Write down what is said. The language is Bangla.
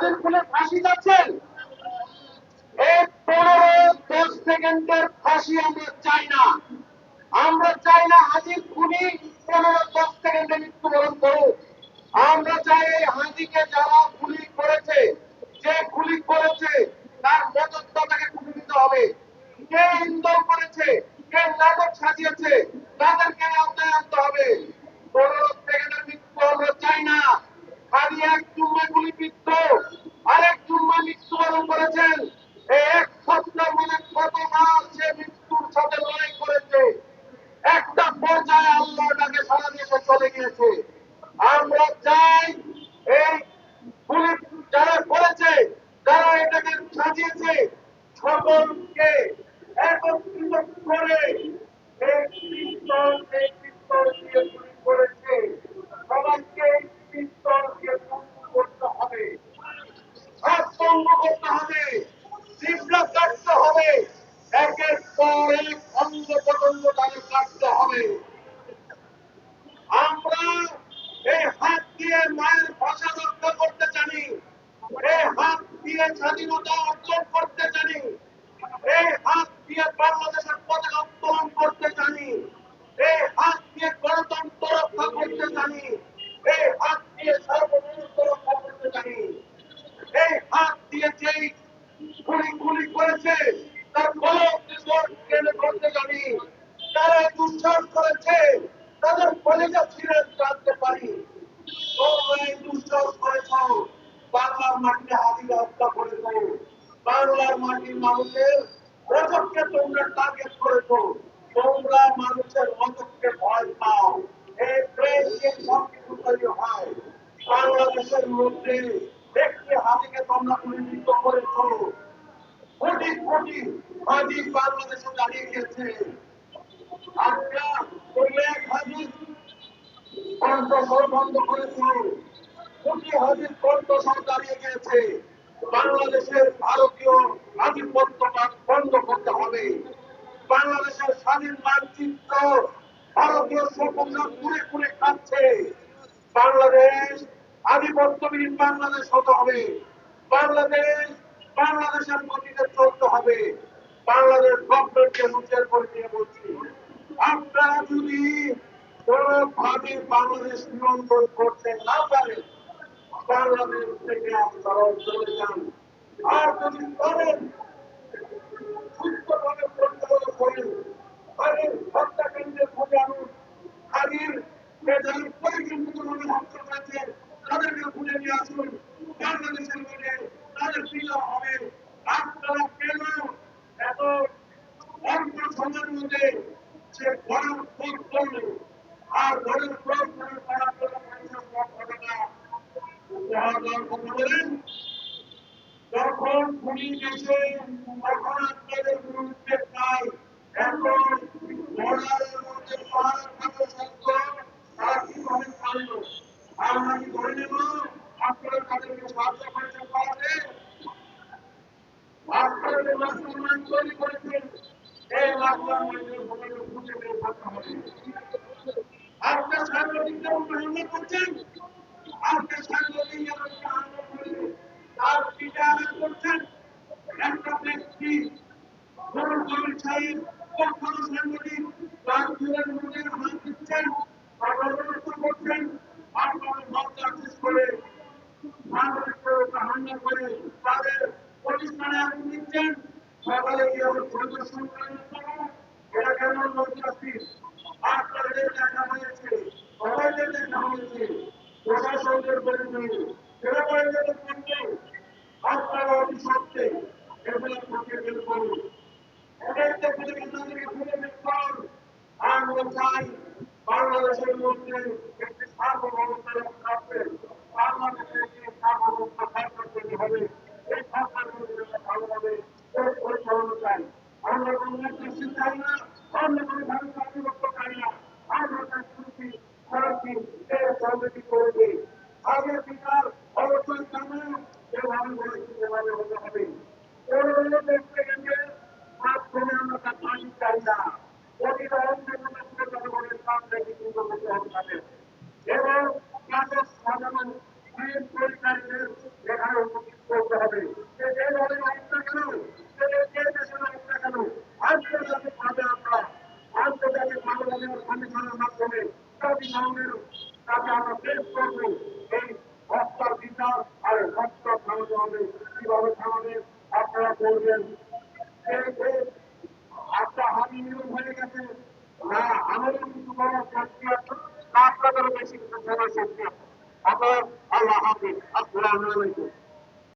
হাজির খুলে ফাঁসি যাচ্ছেন। এই 15-10 সেকেন্ডের ফাঁসি আমরা চাই না। আমরা চাই না হাজির খুনি 15-10 সেকেন্ডে মৃত্যুবরণ করুক। আমরা চাই এই হাজিকে যারা গুলি করেছে, যে গুলি করেছে তার মদতদাতাকে খুঁজে দিতে হবে। কে ইন্ধন করেছে, কে নাটক সাজিয়েছে, তাদেরকে আওতায় আনতে হবে। 15 সেকেন্ডের মৃত্যু আমরা চাই না। খালি এক জুম্মা গুলিবিদ্ধ, আরেক জুম্মা মৃত্যুবরণ করেছেন। এই 1 সপ্তাহ মানে কত মাস সে মৃত্যুর সাথে লড়াই করেছে। একটা পর্যায়ে আল্লাহ তাকে সারা দিয়ে চলে গিয়েছে। আমরা চাই এই পুলিশ যারা করেছে, যারা এটাকে সাজিয়েছে, সকলকে একত্রিত করে এই পিস্তল দিয়ে গুলি করেছে, সবাইকে এই পিস্তল দিয়ে বন্ধ করতে হবে, হাত বন্ধ করতে হবে, জিহ্বা কাটতে হবে, একের পর এক অঙ্গ প্রত্যঙ্গ তাদের কাটতে হবে। আমরা এই হাত দিয়ে মায়ের ভাষা রক্ষা করতে জানি, এই হাত দিয়ে স্বাধীনতা অর্জন করতে জানি, এই হাত দিয়ে বাংলাদেশের পতাকা উত্তোলন করতে জানি, এই হাত দিয়ে গণতন্ত্র রক্ষা করতে জানি, এই হাত দিয়ে সার্বভৌমত্ব রক্ষা করতে জানি। এই হাত দিয়ে যেই গুলি করেছে তার গলক কেড়ে ধরতে জানি, তারা দুঃসাহস করেছে তাদের কলেজা ছিঁড়ে জানতে পারি। তোমরা এই দুঃসাহস করেছ, বাংলার মাটিতে হাজিরা হত্যা করেছ, বাংলার মাটির মানুষের রজককে তোমরা টার্গেট করেছ, তোমরা মানুষের রজককে ভয় পাও। এই প্রেম দিয়ে সবকিছু তৈরি হয়। বাংলাদেশের মধ্যে একটি হাজিকে তোমরা গুলিবিদ্ধ করেছ, কোটি কোটি হাজি বাংলাদেশে দাঁড়িয়ে গেছে। আমরা এক হাজি কণ্ঠস্বর বন্ধ করেছে, কোটি হাজির কণ্ঠস্বর দাঁড়িয়ে গিয়েছে। বাংলাদেশের ভারতীয় আধিপত্যবাদ বন্ধ করতে হবে। বাংলাদেশের স্বাধীন মানচিত্র ভারতীয় শোষকরা কুড়ে কুড়ে খাচ্ছে। বাংলাদেশ আধিপত্যবিহীন বাংলাদেশ হতে হবে। বাংলাদেশ বাংলাদেশের গতিতে চলতে হবে। বাংলাদেশ গভর্নমেন্টকে হুঁশিয়ার করে দিয়ে বলছি, আপনারা যদি কোনোভাবে বাংলাদেশ নিয়ন্ত্রণ করতে না পারেন, বাংলাদেশ থেকে আপনারা চলে যান। আর যদি করেন, সুস্থভাবে পরিচালনা করেন, তাদের হত্যাকাণ্ডে খুঁজে আনুন, তাদের যারা পরিকল্পিতভাবে হত্যা করেছে তাদেরকে খুঁজে নিয়ে আসুন। বাংলাদেশের মধ্যে তাদের বিচার হবে। আপনারা কেন এত অল্প সময়ের মধ্যে সে ঘরের খোঁজ করলো, আর ঘরের খোঁজ করে তারা ঘটনা উপহার দেওয়ার কথা বলেন? যখন পুলিশ এসে তখন আপনাদের বিরুদ্ধে পাই, এখন বর্ডারের মধ্যে পাহাড় থাকা সত্ত্বেও তারা কিভাবে পারল? আমরা কি ধরে নেব আপনারা তাদেরকে সাহায্য করেছেন পালাতে? আপনারা যে মাস্টারমাইন্ড তৈরি করেছেন, এই মাস্টারমাইন্ডের ভূমিকা খুঁজে বের করতে হবে। আপনার সাংবাদিকদের উপর হামলা করছেন, আপনার সাংবাদিকদের উপর হামলা করে তার বিচার করছেন। একটা ব্যক্তি ধরুন কবির সাহেব কখনো সাংবাদিক তার চুলের মধ্যে হাত দিচ্ছেন, অবস্থা করছেন, আপনারা লজ্জা শেষ করে সাংবাদিকদের উপর হামলা করে তাদের প্রতিষ্ঠানে আগুন দিচ্ছেন। সকালে গিয়ে পরিদর্শন করেন, এটা কেমন লজ্জাশীল? আপনাদের দেখা হয়েছে, সবাইদের দেখা হয়েছে, প্রশাসনদের বিরুদ্ধে সেনাবাহিনীদের বিরুদ্ধে আপনারা অভিশপ্তে এগুলো খুঁজে বের করুন। এদেরকে খুঁজে তাদেরকে খুঁজে বের করুন। আমরা চাই বাংলাদেশের মধ্যে একটি সার্বভৌমত্ব থাকবে। বাংলাদেশের যে সার্বভৌমত্ব সরকার তৈরি হবে, এই সরকার ভালোভাবে পরিচালনা চাই। আমরা কোনো নেতৃত্ব চাই না, আমরা কোনো ভারত আধিপত্য চাই না। আমরা তার শুরুটি করেছি, সমিতি করেছে আগের বিচার অবশ্যই জানো এভাবে বলেছি, এভাবে হতে হবে। দেখতে গেলে মাধ্যমে আমরা তার পানি চাই না, অতীত অন্য জনগণের সামনে কিন্তু করতে হবে এবং তাদের সাধারণ পরিকারী বাংলাদেশের এখানে উপস্থিত করতে হবে। সে যে দলে হোক না কেন, সে যে দেশে হোক না কেন, আন্তর্জাতিক ভাবে আমরা আন্তর্জাতিক মানবাধিকার কমিশনের মাধ্যমে জাতিসংঘের কাছে আমরা পেশ করবো এই হত্যার বিচার আর হত্যা থামাতে হবে। কিভাবে থামাবে আপনারা করবেন। একটা হানি নিয়ম হয়ে গেছে না, আমারও কিছু করার শক্তি আছে না, আপনাদেরও বেশি কিছু করার শক্তি আছে। অতএব আল্লাহ হাফিজ, আসসালামু আলাইকুম।